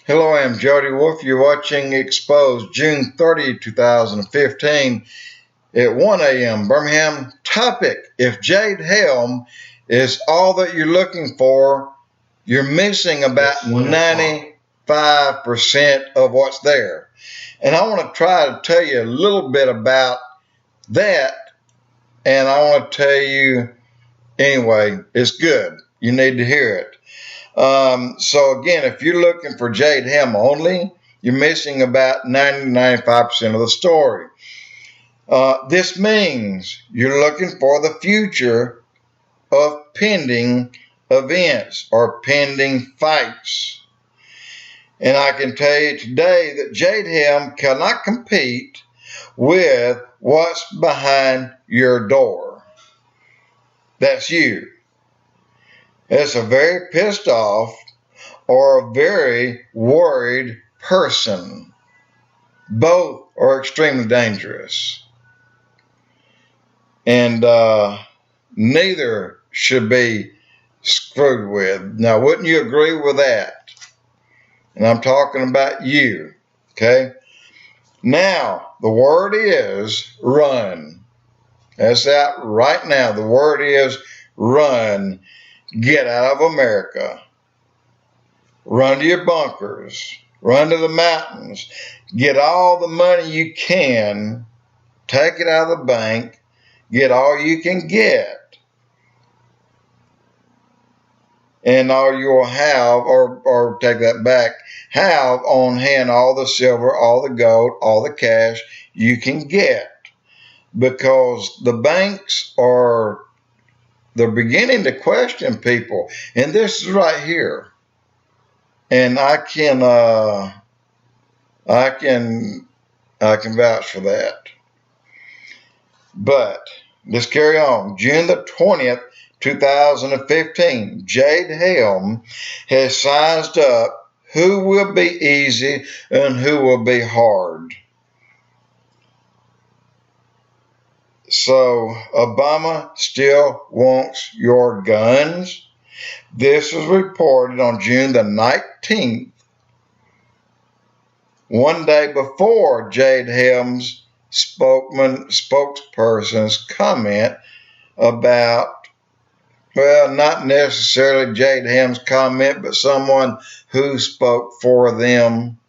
Hello, I'm Jody Wolf. You're watching Expoz, June 30, 2015 at 1 a.m. Birmingham. Topic: if Jade Helm is all that you're looking for, you're missing about 95% of what's there. And I want to try to tell you a little bit about that. And I want to tell you, anyway, it's good. You need to hear it. So again, if you're looking for Jade Helm only, you're missing about 90-95% of the story. This means you're looking for the future of pending events or pending fights. And I can tell you today that Jade Helm cannot compete with what's behind your door. That's you. It's a very pissed off or a very worried person. Both are extremely dangerous. And neither should be screwed with. Now, wouldn't you agree with that? And I'm talking about you, okay? Now, the word is run. That's out right now. The word is run. Get out of America. Run to your bunkers. Run to the mountains. Get all the money you can. Take it out of the bank. Get all you can get. And all you'll have, or take that back, have on hand all the silver, all the gold, all the cash you can get. Because the banks they're beginning to question people. And this is right here. And I can vouch for that. But let's carry on. June the 20th, 2015, Jade Helm has sized up who will be easy and who will be hard. So Obama still wants your guns. This was reported on June the 19th, one day before Jade Helm's spokesperson's comment about, well, not necessarily Jade Helm's comment, but someone who spoke for them.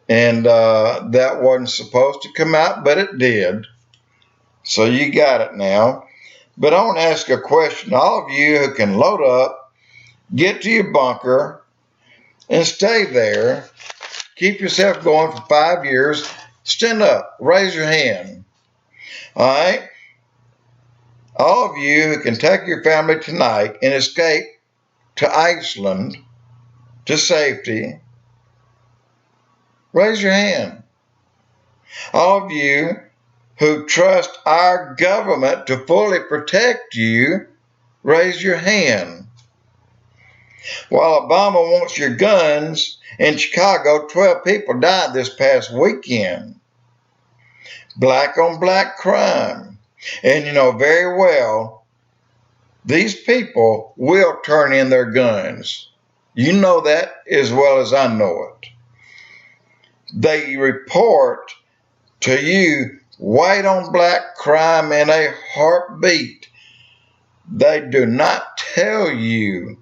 And that wasn't supposed to come out, but it did. So you got it now. But I want to ask a question. All of you who can load up, get to your bunker, and stay there. Keep yourself going for 5 years. Stand up. Raise your hand. All right? All of you who can take your family tonight and escape to Iceland to safety, raise your hand. All of you who trust our government to fully protect you, raise your hand. While Obama wants your guns, in Chicago, 12 people died this past weekend. Black on black crime. And you know very well, these people will turn in their guns. You know that as well as I know it. They report to you white on black crime in a heartbeat. They do not tell you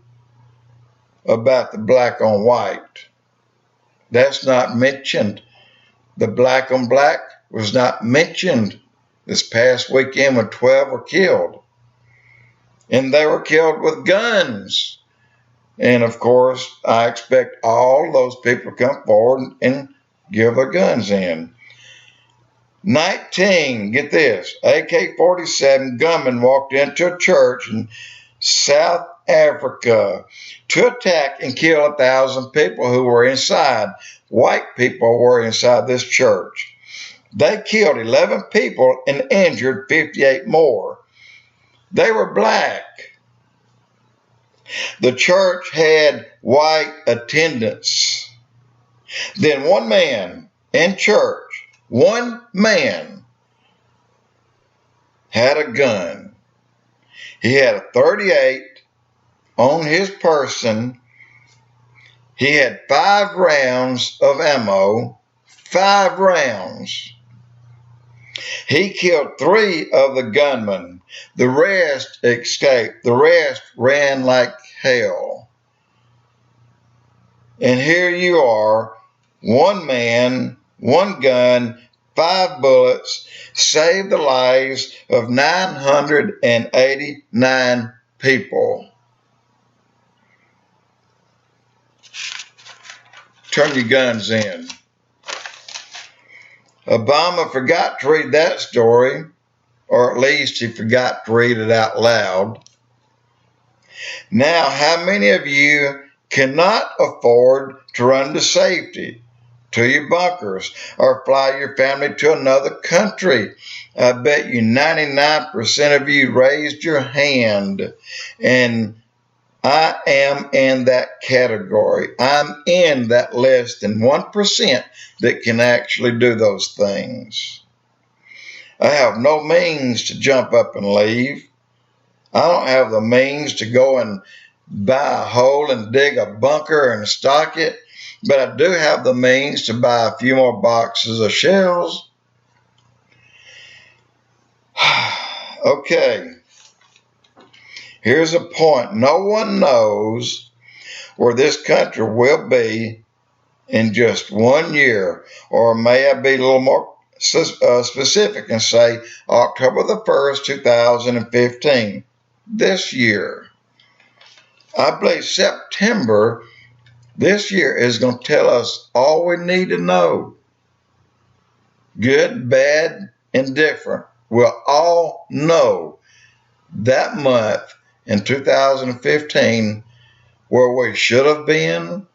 about the black on white. That's not mentioned. The black on black was not mentioned this past weekend when 12 were killed. And they were killed with guns. And of course, I expect all those people to come forward and give their guns in. 19, get this, AK-47 gunmen walked into a church in South Africa to attack and kill 1,000 people who were inside. White people were inside this church. They killed 11 people and injured 58 more. They were black. The church had white attendants. Then one man in church, one man, had a gun. He had a .38 on his person. He had 5 rounds of ammo, 5 rounds. He killed 3 of the gunmen. The rest escaped. The rest ran like hell. And here you are, 1 man, 1 gun, 5 bullets, saved the lives of 989 people. Turn your guns in. Obama forgot to read that story, or at least he forgot to read it out loud. Now, how many of you cannot afford to run to safety, to your bunkers, or fly your family to another country? I bet you 99% of you raised your hand, and I am in that category. I'm in that less than 1% that can actually do those things. I have no means to jump up and leave. I don't have the means to go and buy a hole and dig a bunker and stock it, but I do have the means to buy a few more boxes of shells. Okay. Here's a point. No one knows where this country will be in just 1 year, or may I be a little more specific and say October the 1st, 2015, this year. I believe September this year is going to tell us all we need to know. Good, bad, and different. We'll all know that month in 2015 where we should have been,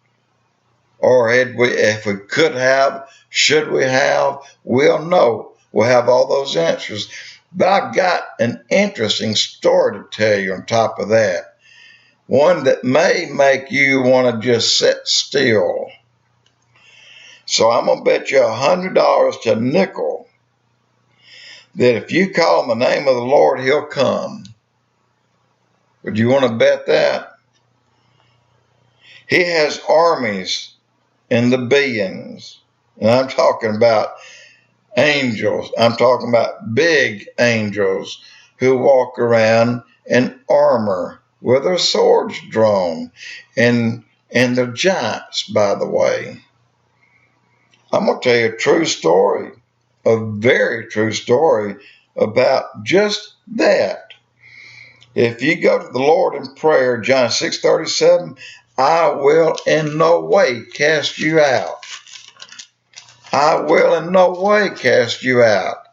or if we could have, should we have, we'll know. We'll have all those answers. But I've got an interesting story to tell you on top of that. One that may make you want to just sit still. So I'm going to bet you $100 to a nickel that if you call on the name of the Lord, he'll come. Would you want to bet that? He has armies in the billions. And I'm talking about angels. I'm talking about big angels who walk around in armor with their swords drawn. And they're giants, by the way. I'm going to tell you a true story, a very true story about just that. If you go to the Lord in prayer, John 6:37, I will in no way cast you out. I will in no way cast you out.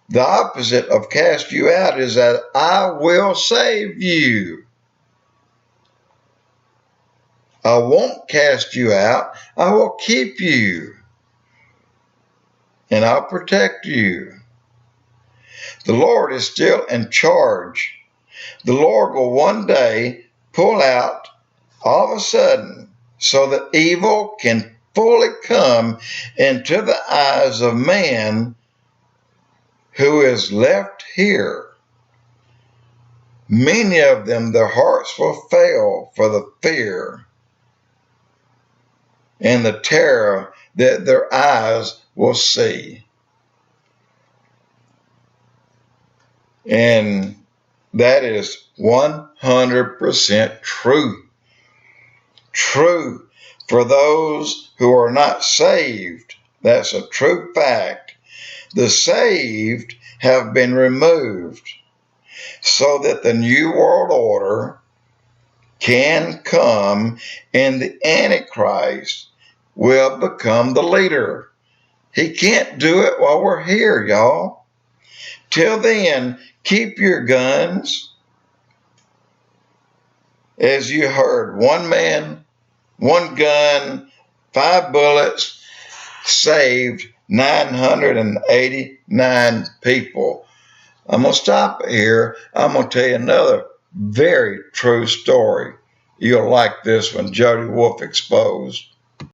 The opposite of cast you out is that I will save you. I won't cast you out. I will keep you. And I'll protect you. The Lord is still in charge. The Lord will one day pull out all of a sudden so that evil can fully come into the eyes of man who is left here. Many of them, their hearts will fail for the fear and the terror that their eyes will see. And that is 100% true. True for those who are not saved. That's a true fact. The saved have been removed so that the New World Order can come and the Antichrist will become the leader. He can't do it while we're here, y'all. Till then, keep your guns. As you heard, 1 man, 1 gun, 5 bullets, saved 989 people. I'm going to stop here. I'm going to tell you another very true story. You'll like this one, Jody Wolf Exposed.